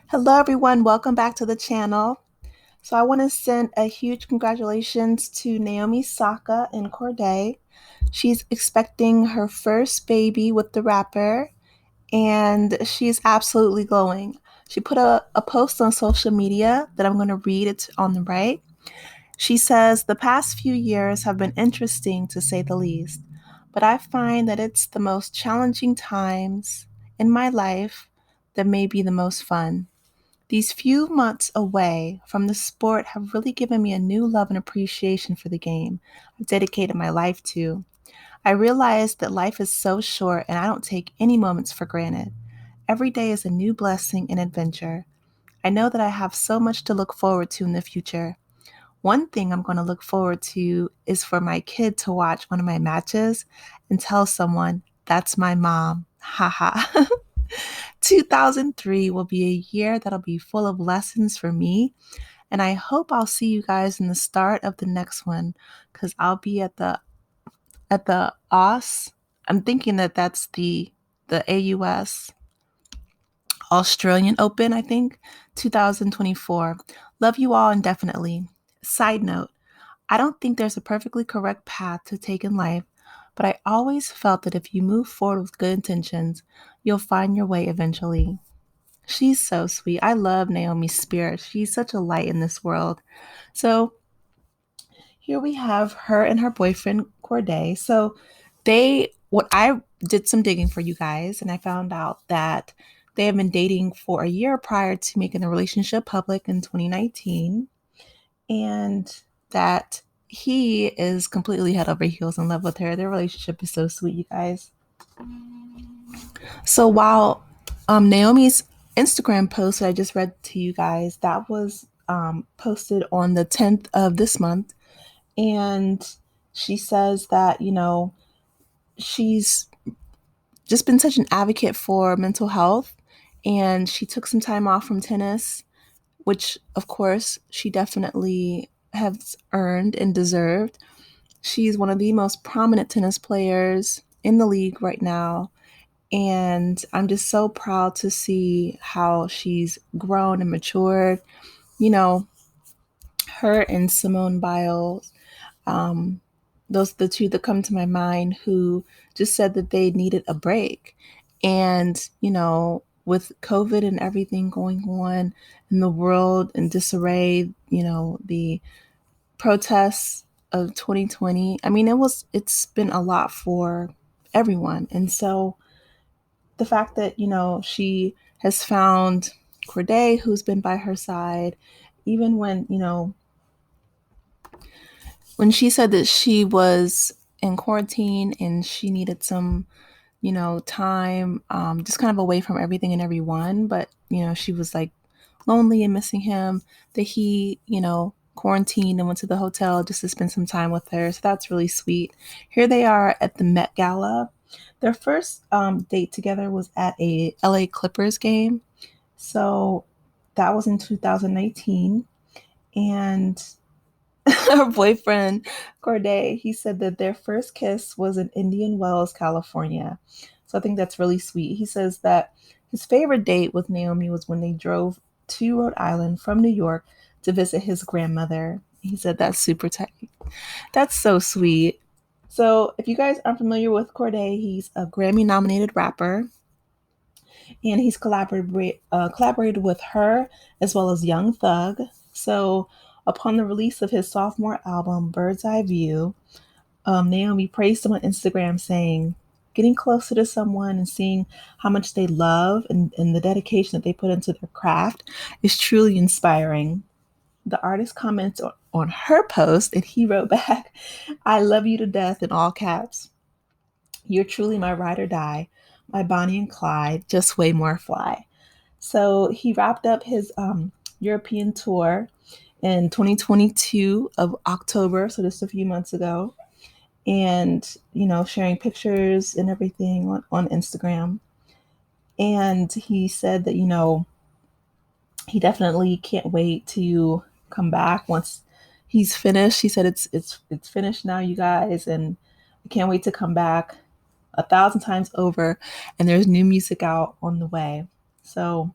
Hello, everyone. Welcome back to the channel. So, I want to send a huge congratulations to Naomi Osaka and Cordae. She's expecting her first baby with the rapper, and she's absolutely glowing. She put a post on social media that I'm going to read. It's on the right. She says, "The past few years have been interesting to say the least, but I find that it's the most challenging times in my life that may be the most fun. These few months away from the sport have really given me a new love and appreciation for the game I've dedicated my life to. I realize that life is so short and I don't take any moments for granted. Every day is a new blessing and adventure. I know that I have so much to look forward to in the future. One thing I'm going to look forward to is for my kid to watch one of my matches and tell someone, that's my mom. Haha." 2003 will be a year that'll be full of lessons for me, and I hope I'll see you guys in the start of the next one cuz I'll be at the AUS. I'm thinking that that's the AUS Australian Open, I think, 2024. Love you all indefinitely. Side note, I don't think there's a perfectly correct path to take in life, but I always felt that if you move forward with good intentions, you'll find your way eventually. She's so sweet. I love Naomi's spirit. She's such a light in this world. So here we have her and her boyfriend Corday. So what I did some digging for you guys, and I found out that they have been dating for a year prior to making the relationship public in 2019, and that he is completely head over heels in love with her. Their relationship is so sweet, you guys. So while Naomi's Instagram post that I just read to you guys, that was posted on the 10th of this month. And she says that, she's just been such an advocate for mental health. And she took some time off from tennis, which, of course, she definitely has earned and deserved. She's one of the most prominent tennis players in the league right now. And I'm just so proud to see how she's grown and matured. You know, her and Simone Biles, um, those are the two that come to my mind who just said that they needed a break. And, with COVID and everything going on in the world in disarray, the protests of 2020, I mean, it's been a lot for everyone. And so the fact that, she has found Corday, who's been by her side, even when she said that she was in quarantine and she needed some, time, just kind of away from everything and everyone. But, she was like lonely and missing him, that he, quarantined and went to the hotel just to spend some time with her. So that's really sweet. Here they are at the Met Gala. Their first date together was at a LA Clippers game. So that was in 2019. And her boyfriend, Corday, he said that their first kiss was in Indian Wells, California. So I think that's really sweet. He says that his favorite date with Naomi was when they drove to Rhode Island from New York to visit his grandmother. He said that's super tight. That's so sweet. So if you guys aren't familiar with Corday, he's a Grammy nominated rapper, and he's collaborated with her as well as Young Thug. So, upon the release of his sophomore album, Bird's Eye View, Naomi praised him on Instagram, saying, "Getting closer to someone and seeing how much they love and the dedication that they put into their craft is truly inspiring." The artist comments on her post, and he wrote back, "I love you to death," in all caps. "You're truly my ride or die, my Bonnie and Clyde, just way more fly." So he wrapped up his European tour in 2022 of October, so just a few months ago, and sharing pictures and everything on Instagram. And he said that he definitely can't wait to come back once he's finished. He said it's finished now, you guys, and I can't wait to come back 1,000 times over. And there's new music out on the way. So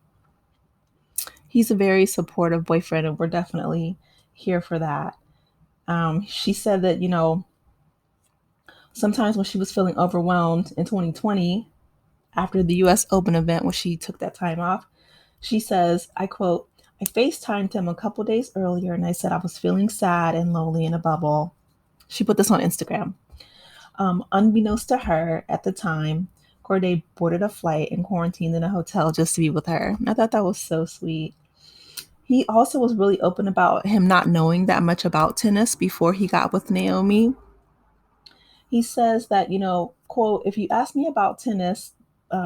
he's a very supportive boyfriend, and we're definitely here for that. She said that, sometimes when she was feeling overwhelmed in 2020 after the US Open event, when she took that time off, she says, I quote, I FaceTimed him a couple days earlier and I said I was feeling sad and lonely in a bubble. She put this on Instagram. Unbeknownst to her at the time, Cordae boarded a flight and quarantined in a hotel just to be with her. I thought that was so sweet. He also was really open about him not knowing that much about tennis before he got with Naomi. He says that, quote, if you ask me about tennis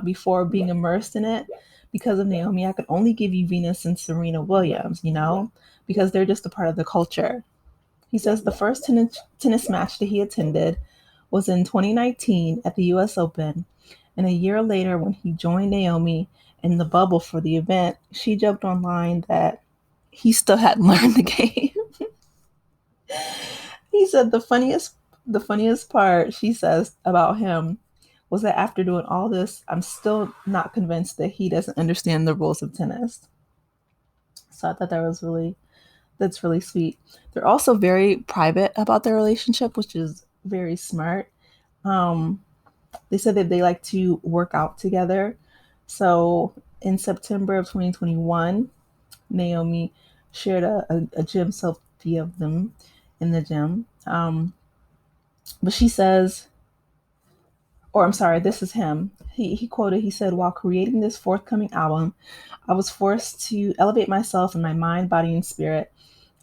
before being immersed in it, because of Naomi, I could only give you Venus and Serena Williams, because they're just a part of the culture. He says the first tennis match that he attended was in 2019 at the US Open. And a year later, when he joined Naomi in the bubble for the event, she joked online that he still hadn't learned the game. He said the funniest part, she says, about him was that after doing all this, I'm still not convinced that he doesn't understand the rules of tennis. So I thought that's really sweet. They're also very private about their relationship, which is very smart. Um, they said that they like to work out together. So in September of 2021, Naomi shared a gym selfie of them in the gym. But she says, or I'm sorry, this is him. He quoted, he said, while creating this forthcoming album, I was forced to elevate myself in my mind, body, and spirit.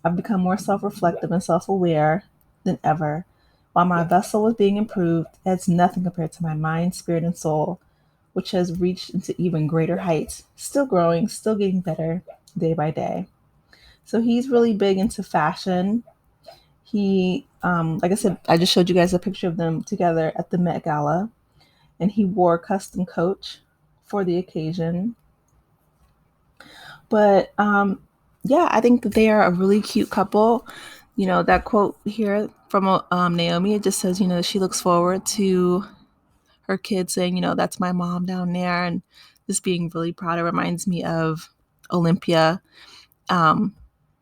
I've become more self reflective and self aware than ever. While my vessel was being improved, it's nothing compared to my mind, spirit, and soul, which has reached into even greater heights, still growing, still getting better day by day. So he's really big into fashion. He, like I said, I just showed you guys a picture of them together at the Met Gala, and he wore a custom coach for the occasion. But yeah, I think that they are a really cute couple. That quote here from Naomi, it just says, she looks forward to her kids saying, that's my mom down there, and just being really proud. It reminds me of Olympia, um,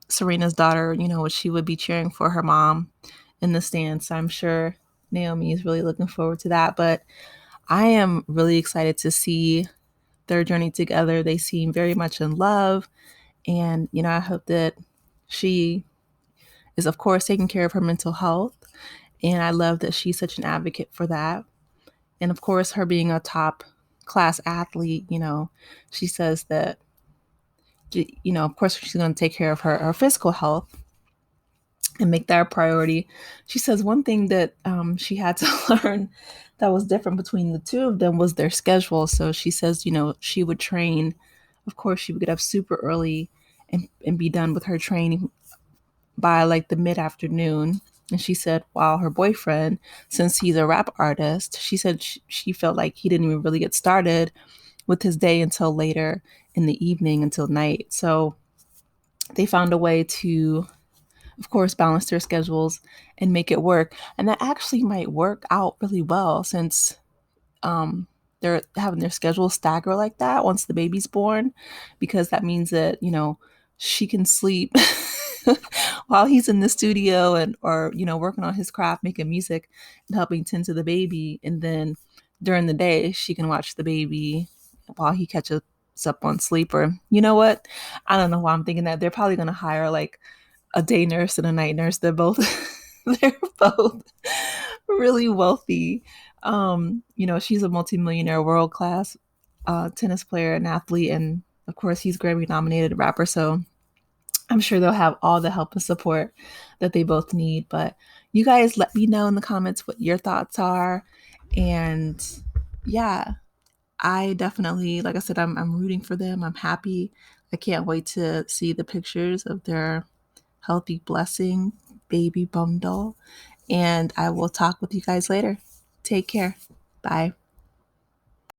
Serena's daughter, she would be cheering for her mom in the stands. So I'm sure Naomi is really looking forward to that. But I am really excited to see their journey together. They seem very much in love. And, I hope that she is, of course, taking care of her mental health. And I love that she's such an advocate for that. And of course, her being a top class athlete, she says that, of course, she's going to take care of her physical health and make that a priority. She says one thing that she had to learn that was different between the two of them was their schedule. So she says, she would train. Of course, she would get up super early and be done with her training by like the mid afternoon. And she said, while her boyfriend, since he's a rap artist, she said she felt like he didn't even really get started with his day until later in the evening, until night. So they found a way to, of course, balance their schedules and make it work. And that actually might work out really well since they're having their schedule stagger like that once the baby's born, because that means that, she can sleep while he's in the studio and or working on his craft, making music and helping tend to the baby, and then during the day she can watch the baby while he catches up on sleep. Or you know what, I don't know why I'm thinking that they're probably going to hire like a day nurse and a night nurse. They're both really wealthy. She's a multimillionaire, world class tennis player and athlete, and of course he's Grammy nominated rapper. So I'm sure they'll have all the help and support that they both need. But you guys let me know in the comments what your thoughts are. And yeah, I definitely, like I said, I'm rooting for them. I'm happy. I can't wait to see the pictures of their healthy blessing baby bundle. And I will talk with you guys later. Take care. Bye.